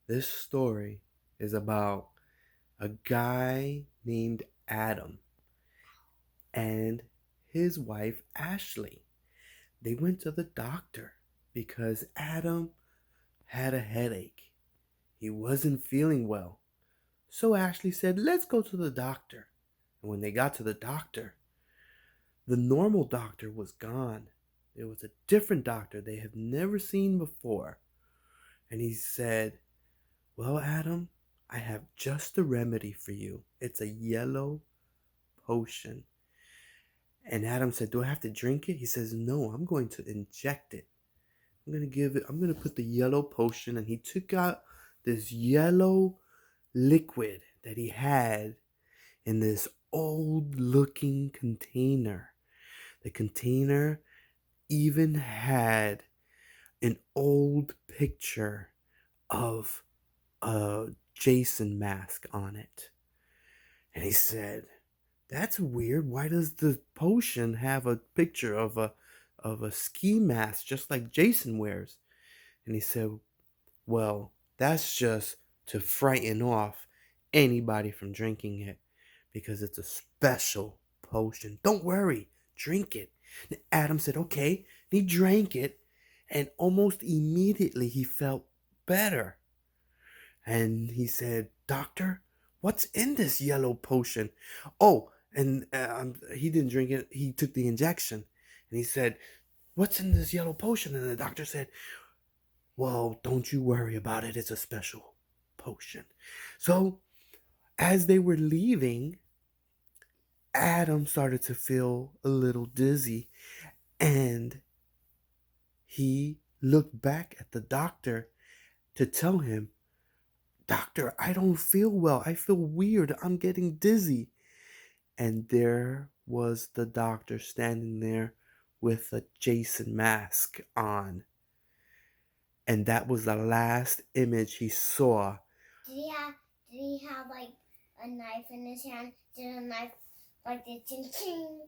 This story is about a guy named Adam and his wife Ashley. They went to the doctor because Adam had a headache. He wasn't feeling well. So Ashley said, "Let's go to the doctor." And when they got to the doctor, the normal doctor was gone. There was a different doctor they had never seen before. And he said, "Well, Adam, I have just the remedy for you. It's a yellow potion." And Adam said, "Do I have to drink it?" He says, "No, I'm going to inject it. I'm going to put the yellow potion." And he took out this yellow liquid that he had in this old looking container. The container even had an old picture of a Jason mask on it. And he said, "That's weird. Why does the potion have a picture of a ski mask just like Jason wears?" And he said, "Well, that's just to frighten off anybody from drinking it because it's a special potion. Don't worry, drink it." And Adam said, "Okay." And he drank it, and almost immediately he felt better. And he said, "Doctor, what's in this yellow potion?" Oh, and he didn't drink it. He took the injection. And he said, "What's in this yellow potion?" And the doctor said, "Well, don't you worry about it. It's a special potion." So as they were leaving, Adam started to feel a little dizzy. And he looked back at the doctor to tell him, "Doctor, I don't feel well. I feel weird. I'm getting dizzy." And there was the doctor standing there with a Jason mask on. And that was the last image he saw. Did he have did he have like a knife in his hand? Did a knife like the ching ching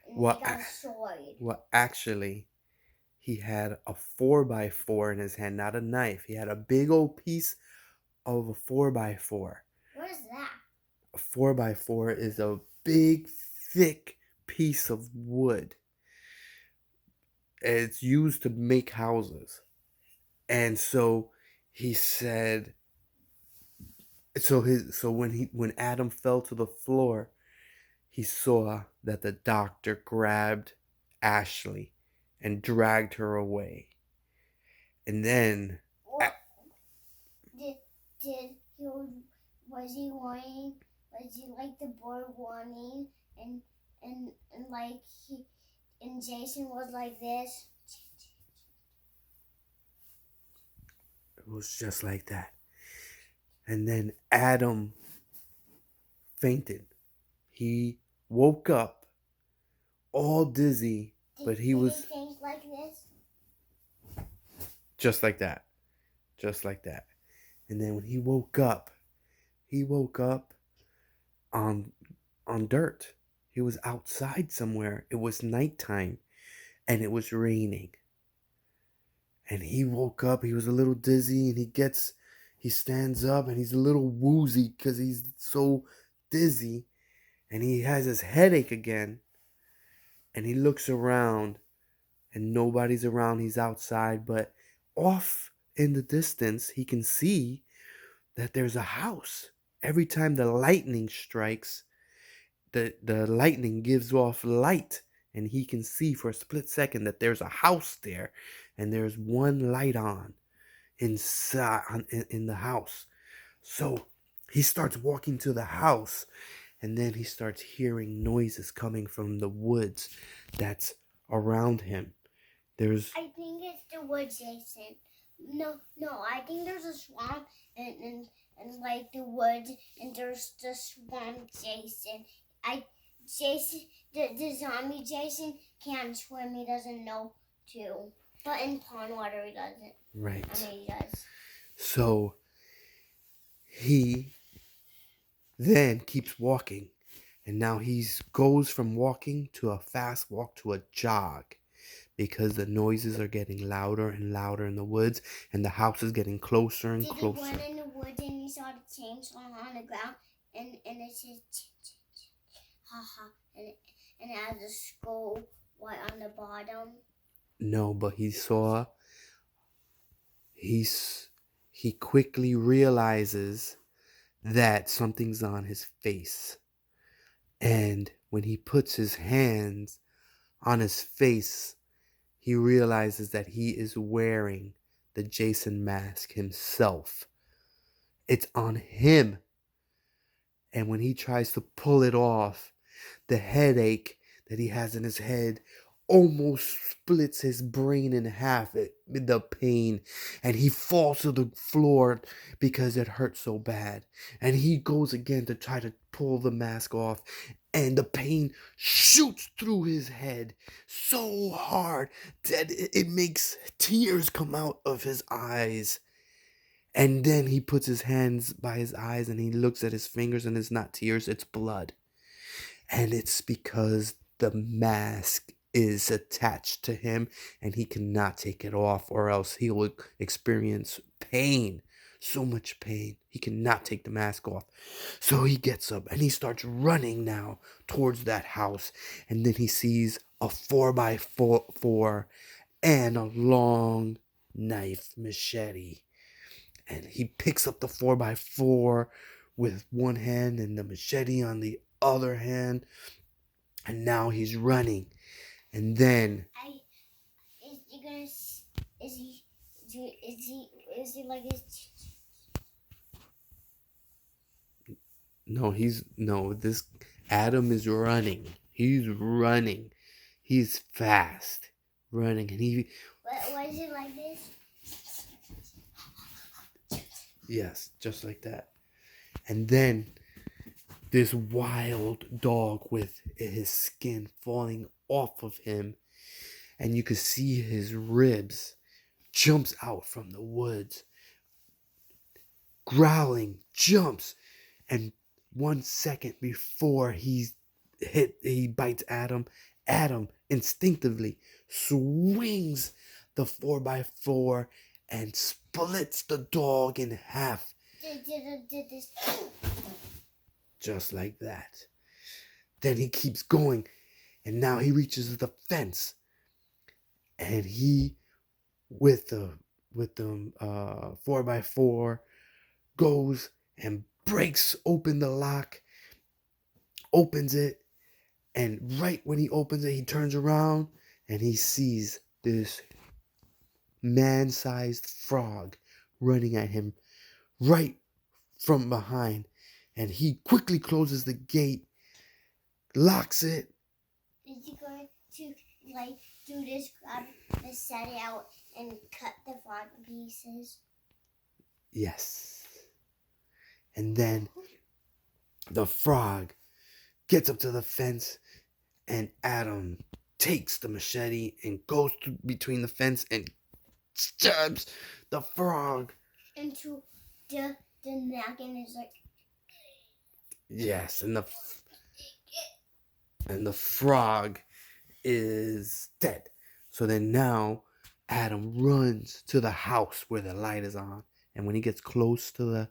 and Well, like a sword? well, actually, he had a 4x4 in his hand, not a knife. He had a big old piece of a 4x4. What is that? A 4x4 is a big, thick piece of wood. It's used to make houses. And so he said, when Adam fell to the floor, he saw that the doctor grabbed Ashley and dragged her away. And then What did he was he whining? Was he like the boy whining and like he and Jason was like this? it was just like that. And then Adam fainted. He woke up all dizzy, but he Did was he think like this? just like that. Just like that. And then when he woke up on dirt. He was outside somewhere. It was nighttime and it was raining. And he woke up, he was a little dizzy, and he stands up and he's a little woozy because he's so dizzy, and he has his headache again. And he looks around and nobody's around. He's outside, but off in the distance, he can see that there's a house. Every time the lightning strikes, the lightning gives off light, and he can see for a split second that there's a house there, and there's one light on inside in the house. So he starts walking to the house, and then he starts hearing noises coming from the woods that's around him. There's I think it's the wood, Jason. No, I think there's a swamp and like the woods and there's the swamp, Jason. Jason the zombie Jason can't swim, he doesn't know to. But in pond water he doesn't. right. I mean he does. So he then keeps walking, and now he goes from walking to a fast walk to a jog, because the noises are getting louder and louder in the woods, and the house is getting closer and Did he closer. run in the woods and he saw the chainsaw on the ground and it said ha ha and it has a skull right on the bottom? No, but he's he quickly realizes that something's on his face. And when he puts his hands on his face, he realizes that he is wearing the Jason mask himself. It's on him. And when he tries to pull it off, the headache that he has in his head almost splits his brain in half with the pain, and he falls to the floor because it hurts so bad. And he goes again to try to pull the mask off, and the pain shoots through his head so hard that it makes tears come out of his eyes. And then he puts his hands by his eyes and he looks at his fingers, and it's not tears, it's blood. And it's because the mask is attached to him and he cannot take it off, or else he will experience pain. So much pain. He cannot take the mask off. So he gets up and he starts running now towards that house. And then he sees a 4x4 and a long knife machete. And he picks up the 4x4 with one hand and the machete on the other hand. And now he's running. And then Is he gonna? Is he like his? this Adam is running. He's running. He's fast running, and What is it like this? yes, just like that. And then this wild dog with his skin falling off of him, and you could see his ribs, jumps out from the woods, growling, jumps, and 1 second before he bites Adam, Adam instinctively swings the 4x4 and splits the dog in half. Did this? Just like that. Then he keeps going, and now he reaches the fence, and he, with the 4x4, goes and breaks open the lock, opens it, and right when he opens it, he turns around and he sees this man-sized frog running at him right from behind. And he quickly closes the gate, locks it. Is he going to like do this? Grab the set out and cut the frog in pieces. Yes. And then the frog gets up to the fence, and Adam takes the machete and goes between the fence and stabs the frog into the neck, and it's like, yes, and the frog is dead. So then now Adam runs to the house where the light is on, and when he gets close to the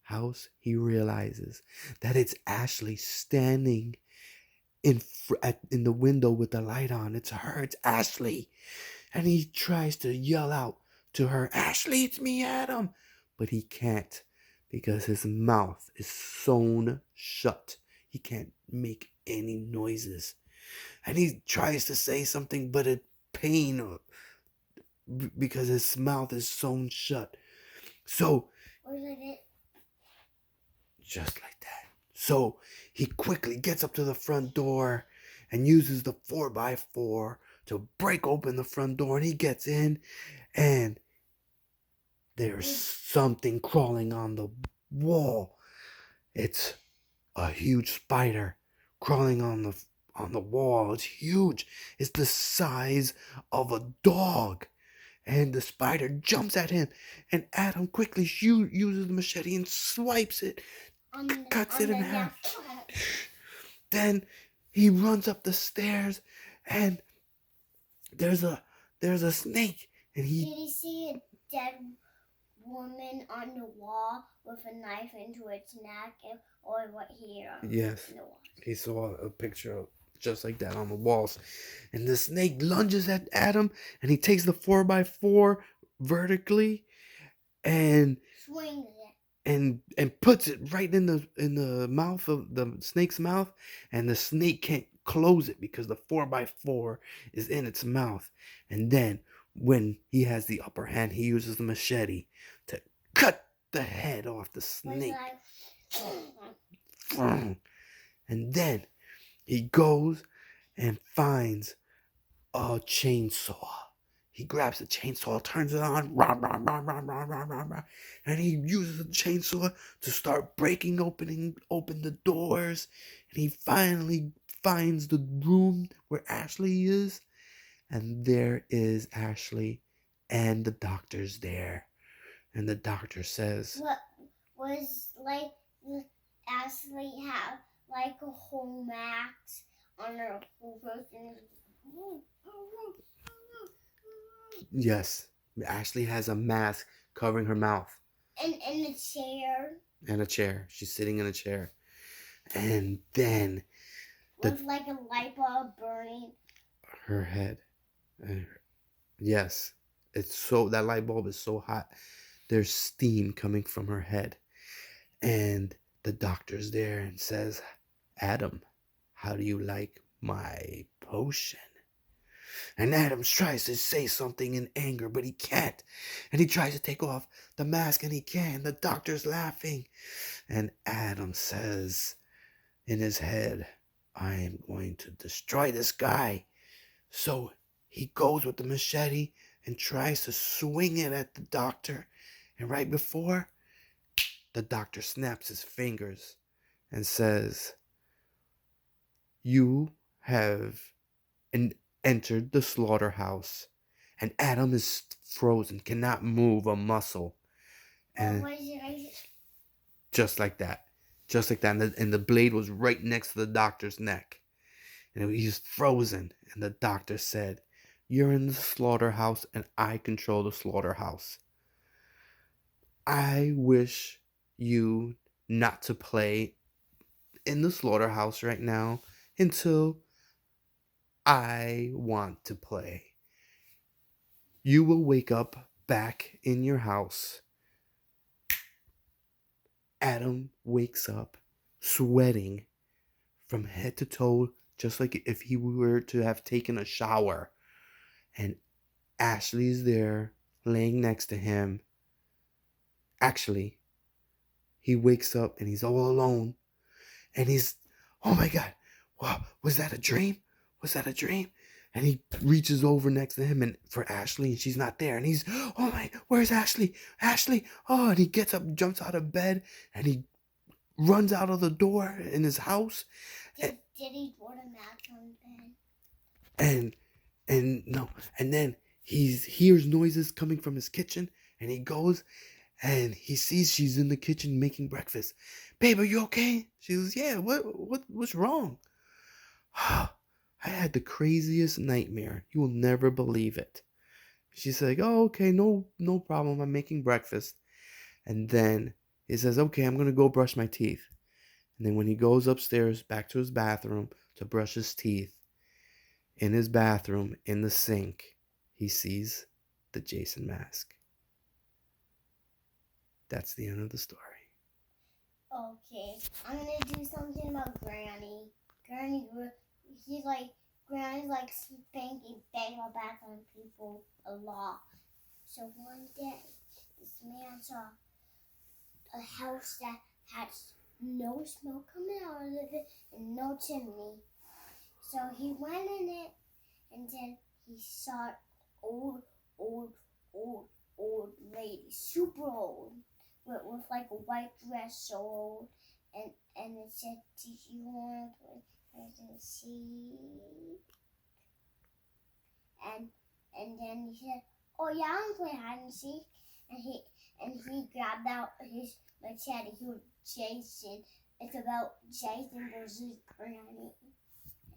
house, he realizes that it's Ashley standing in the window with the light on. It's her. It's Ashley. And he tries to yell out to her, "Ashley, it's me, Adam." But he can't, because his mouth is sewn shut. He can't make any noises. And he tries to say something, but it's pain because his mouth is sewn shut. So, just like that. So he quickly gets up to the front door and uses the 4x4 to break open the front door, and he gets in, and there's something crawling on the wall. It's a huge spider crawling on the wall. It's huge. It's the size of a dog. And the spider jumps at him, and Adam quickly uses the machete and swipes it, cuts it in half. Then he runs up the stairs, and there's a there's a snake. And Did he see a dead woman on the wall with a knife into its neck, or what here? Yes, in the wall? he saw a picture of just like that on the walls. And the snake lunges at Adam, and he takes the 4x4 vertically and Swings it. and puts it right in the mouth of the snake's mouth, and the snake can't close it because the 4x4 is in its mouth. And then when he has the upper hand, he uses the machete to cut the head off the snake. And then he goes and finds a chainsaw. He grabs the chainsaw, turns it on, rah, rah, rah, rah, rah, rah, rah, rah, and he uses the chainsaw to start open the doors. And he finally finds the room where Ashley is, and there is Ashley, and the doctor's there. And the doctor says, What was like Ashley have like a whole max on her whole person? yes, Ashley has a mask covering her mouth. And in a chair. And a chair. She's sitting in a chair. And then with like a light bulb burning her head. Yes. It's so that light bulb is so hot. There's steam coming from her head. And the doctor's there and says, Adam, how do you like my potion? And Adam tries to say something in anger, but he can't. And he tries to take off the mask and he can't. The doctor's laughing. And Adam says in his head, I am going to destroy this guy. So he goes with the machete and tries to swing it at the doctor. And right before, the doctor snaps his fingers and says, you have entered the slaughterhouse. And Adam is frozen, cannot move a muscle. And just like that. Just like that. And the blade was right next to the doctor's neck. And he's frozen. And the doctor said, you're in the slaughterhouse and I control the slaughterhouse. I wish you not to play in the slaughterhouse right now until I want to play. You will wake up back in your house. Adam wakes up sweating from head to toe, just like if he were to have taken a shower. And Ashley's there laying next to him. Actually, he wakes up and he's all alone. And he's, oh my God, wow, was that a dream? Was that a dream? And he reaches over next to him and for Ashley, and she's not there. And he's, oh my, where's Ashley? Ashley, oh, and he gets up, jumps out of bed, and he runs out of the door in his house. Did he put a mask on bed? And no, and then he hears noises coming from his kitchen, and he goes and he sees she's in the kitchen making breakfast. Babe, are you okay? She goes, yeah, what's wrong? I had the craziest nightmare. You will never believe it. She's like, oh, okay, no problem. I'm making breakfast. And then he says, okay, I'm gonna go brush my teeth. And then when he goes upstairs back to his bathroom to brush his teeth, in his bathroom, in the sink, he sees the Jason mask. That's the end of the story. Okay, I'm gonna do something about Granny. Granny's like spanking back on people a lot. So one day, this man saw a house that had no smoke coming out of it and no chimney. So he went in it, and then he saw an old lady, super old, with like a white dress, so old, and it said, "Do you want to play hide and seek?" And then he said, "Oh yeah, I want to play hide and seek." And he grabbed out his machete. He was Jason. It's about Jason versus Granny.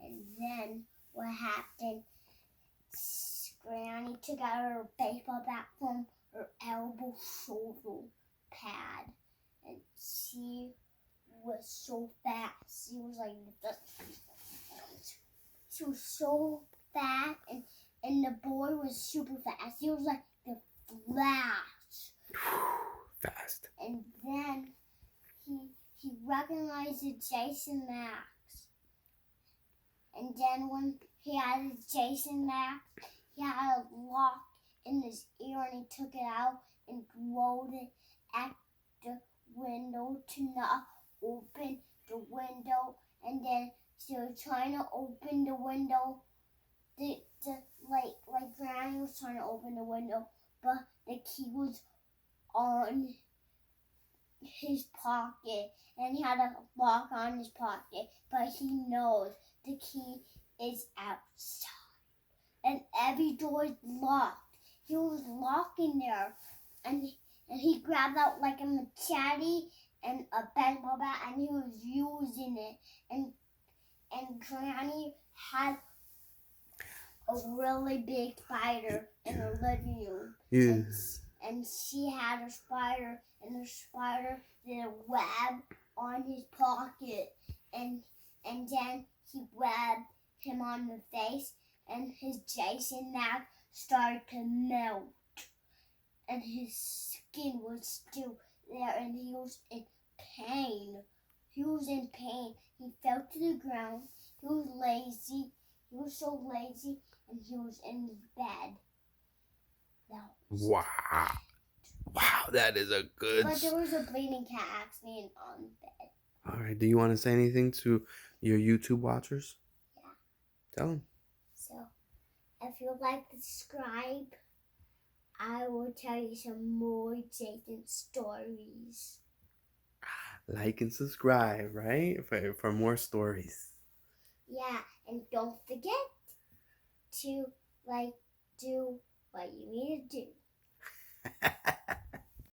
And then what happened? Granny took out her baseball bat from her elbow shoulder pad, and she was so fast. She was like, she was so fast, and the boy was super fast. He was like the Flash. Fast. And then he recognized Jason Max. And then when he had Jason Max, he had a lock in his ear, and he took it out and rolled it at the window to not open the window. And then she was trying to open the window. Like Granny was trying to open the window, but the key was on his pocket, and he had a lock on his pocket, but he knows the key is outside, and every door is locked. He was locked in there, and he grabbed out like a machete and a baseball bat, and he was using it, and Granny had a really big spider in her living room. Yeah. And she had a spider, and the spider did a web on his pocket, and then he webbed him on the face, and his Jason neck started to melt, and his skin was still there, and he was in pain. He was in pain. He fell to the ground. He was lazy. He was so lazy, and he was in his bed. Wow. Wow, that is a good. But there was a bleeding cat accident on the bed. All right. Do you want to say anything to your YouTube watchers? Yeah. Tell them. So, if you would like to subscribe, I will tell you some more Jason stories. Like and subscribe, right? For more stories. Yeah, and don't forget to do what you need to do.